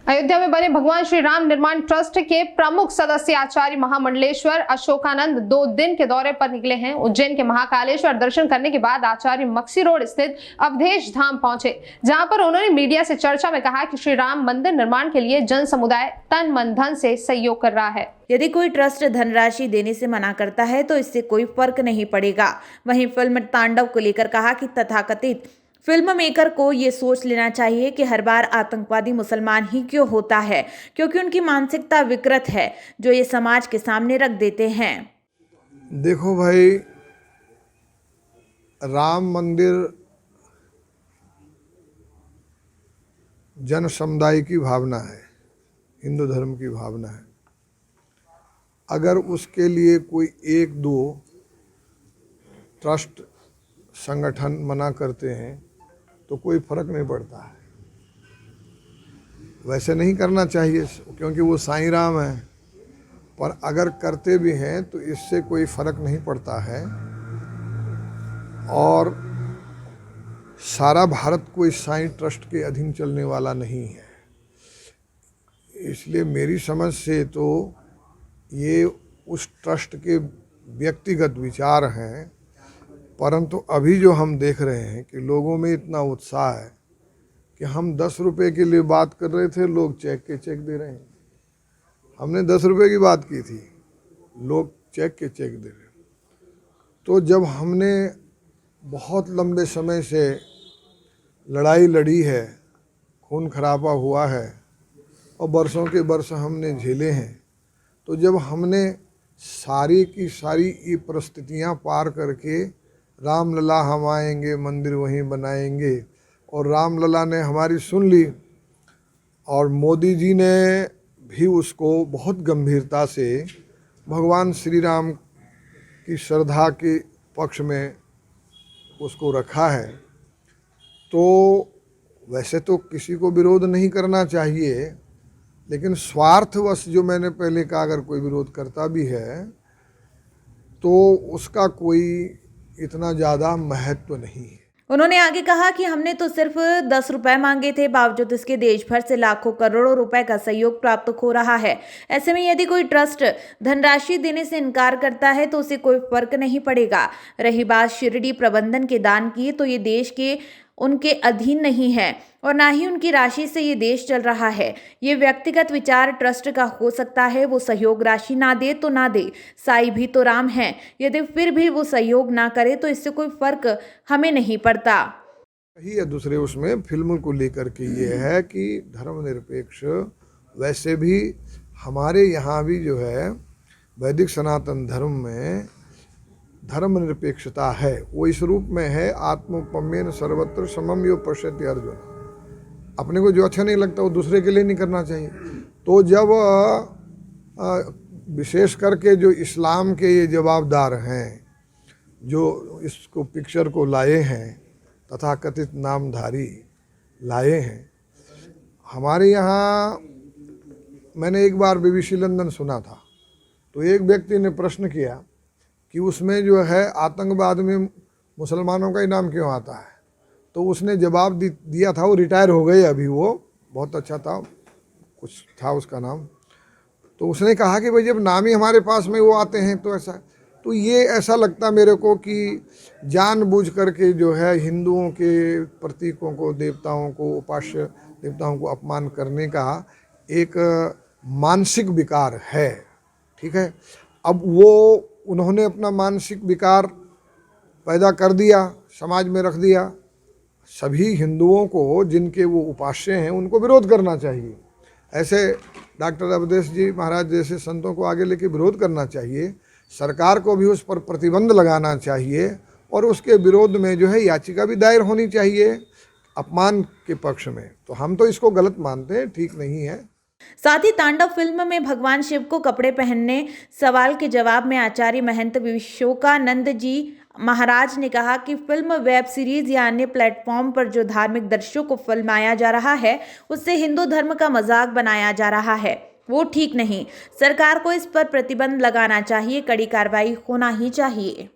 अयोध्या में बने भगवान श्री राम निर्माण ट्रस्ट के प्रमुख सदस्य आचार्य महामंडलेश्वर अशोकानंद 2 दिन के दौरे पर निकले हैं। उज्जैन के महाकालेश्वर दर्शन करने के बाद आचार्य मक्सी रोड स्थित अवधेश धाम पहुंचे, जहां पर उन्होंने मीडिया से चर्चा में कहा कि श्री राम मंदिर निर्माण के लिए जन समुदाय तन मन धन से सहयोग कर रहा है। यदि कोई ट्रस्ट धनराशि देने से मना करता है तो इससे कोई फर्क नहीं पड़ेगा। वहीं फिल्म तांडव को लेकर कहा कि तथाकथित फिल्म मेकर को ये सोच लेना चाहिए कि हर बार आतंकवादी मुसलमान ही क्यों होता है, क्योंकि उनकी मानसिकता विकृत है जो ये समाज के सामने रख देते हैं। देखो भाई, राम मंदिर जन समुदाय की भावना है, हिंदू धर्म की भावना है। अगर उसके लिए कोई 1-2 ट्रस्ट संगठन मना करते हैं तो कोई फर्क नहीं पड़ता है। वैसे नहीं करना चाहिए क्योंकि वो साईं राम है, पर अगर करते भी हैं तो इससे कोई फर्क नहीं पड़ता है। और सारा भारत कोई साईं ट्रस्ट के अधीन चलने वाला नहीं है, इसलिए मेरी समझ से तो ये उस ट्रस्ट के व्यक्तिगत विचार हैं। परंतु अभी जो हम देख रहे हैं कि लोगों में इतना उत्साह है कि हम 10 रुपये के लिए बात कर रहे थे, लोग चेक के चेक दे रहे हैं। हमने 10 रुपये की बात की थी, लोग चेक के चेक दे रहे हैं। तो जब हमने बहुत लंबे समय से लड़ाई लड़ी है, खून खराबा हुआ है और बरसों के बरस हमने झेले हैं, तो जब हमने सारी की सारी ये परिस्थितियाँ पार करके रामलला हम आएंगे, मंदिर वहीं बनाएंगे, और रामलला ने हमारी सुन ली और मोदी जी ने भी उसको बहुत गंभीरता से भगवान श्री राम की श्रद्धा के पक्ष में उसको रखा है। तो वैसे तो किसी को विरोध नहीं करना चाहिए, लेकिन स्वार्थवश जो मैंने पहले कहा, अगर कोई विरोध करता भी है तो उसका कोई इतना ज़्यादा महत्व नहीं है। उन्होंने आगे कहा कि हमने तो सिर्फ 10 रुपए मांगे थे, बावजूद इसके देश भर से लाखों करोड़ों रुपए का सहयोग प्राप्त हो रहा है। ऐसे में यदि कोई ट्रस्ट धनराशि देने से इनकार करता है तो उसे कोई फर्क नहीं पड़ेगा। रही बात शिरडी प्रबंधन के दान की, तो ये देश के उनके अधीन नहीं है और ना ही उनकी राशि से ये देश चल रहा है। ये व्यक्तिगत विचार ट्रस्ट का हो सकता है, वो सहयोग राशि ना दे तो ना दे, साईं भी तो राम है। यदि फिर भी वो सहयोग ना करे तो इससे कोई फर्क हमें नहीं पड़ता। यही है दूसरे उसमें फिल्म को लेकर के ये है कि धर्मनिरपेक्ष, वैसे भी हमारे यहाँ भी जो है वैदिक सनातन धर्म में धर्मनिरपेक्षता है। वो इस रूप में है, आत्मोपम्येन सर्वत्र समम यो पश्यति अर्जुन। अपने को जो अच्छा नहीं लगता वो दूसरे के लिए नहीं करना चाहिए। तो जब विशेष करके जो इस्लाम के ये जवाबदार हैं, जो इसको पिक्चर को लाए हैं, तथाकथित नामधारी लाए हैं, हमारे यहाँ मैंने एक बार BBC लंदन सुना था, तो एक व्यक्ति ने प्रश्न किया कि उसमें जो है आतंकवाद में मुसलमानों का ही नाम क्यों आता है। तो उसने जवाब दिया था, वो रिटायर हो गए अभी, वो बहुत अच्छा था, कुछ था उसका नाम। तो उसने कहा कि भाई जब नाम ही हमारे पास में वो आते हैं तो ऐसा, तो ये ऐसा लगता मेरे को कि जानबूझ करके जो है हिंदुओं के प्रतीकों को, देवताओं को, उपास्य देवताओं को अपमान करने का एक मानसिक विकार है। ठीक है, अब वो उन्होंने अपना मानसिक विकार पैदा कर दिया, समाज में रख दिया। सभी हिंदुओं को, जिनके वो उपास्य हैं, उनको विरोध करना चाहिए। ऐसे डॉक्टर अवधेश जी महाराज जैसे संतों को आगे लेके विरोध करना चाहिए। सरकार को भी उस पर प्रतिबंध लगाना चाहिए और उसके विरोध में जो है याचिका भी दायर होनी चाहिए अपमान के पक्ष में। तो हम तो इसको गलत मानते हैं, ठीक नहीं है। साथ ही तांडव फिल्म में भगवान शिव को कपड़े पहनने सवाल के जवाब में आचार्य महंत विशोकानंद जी महाराज ने कहा कि फिल्म, वेब सीरीज या अन्य प्लेटफॉर्म पर जो धार्मिक दृश्यों को फिल्माया जा रहा है उससे हिंदू धर्म का मजाक बनाया जा रहा है, वो ठीक नहीं। सरकार को इस पर प्रतिबंध लगाना चाहिए, कड़ी कार्रवाई होना ही चाहिए।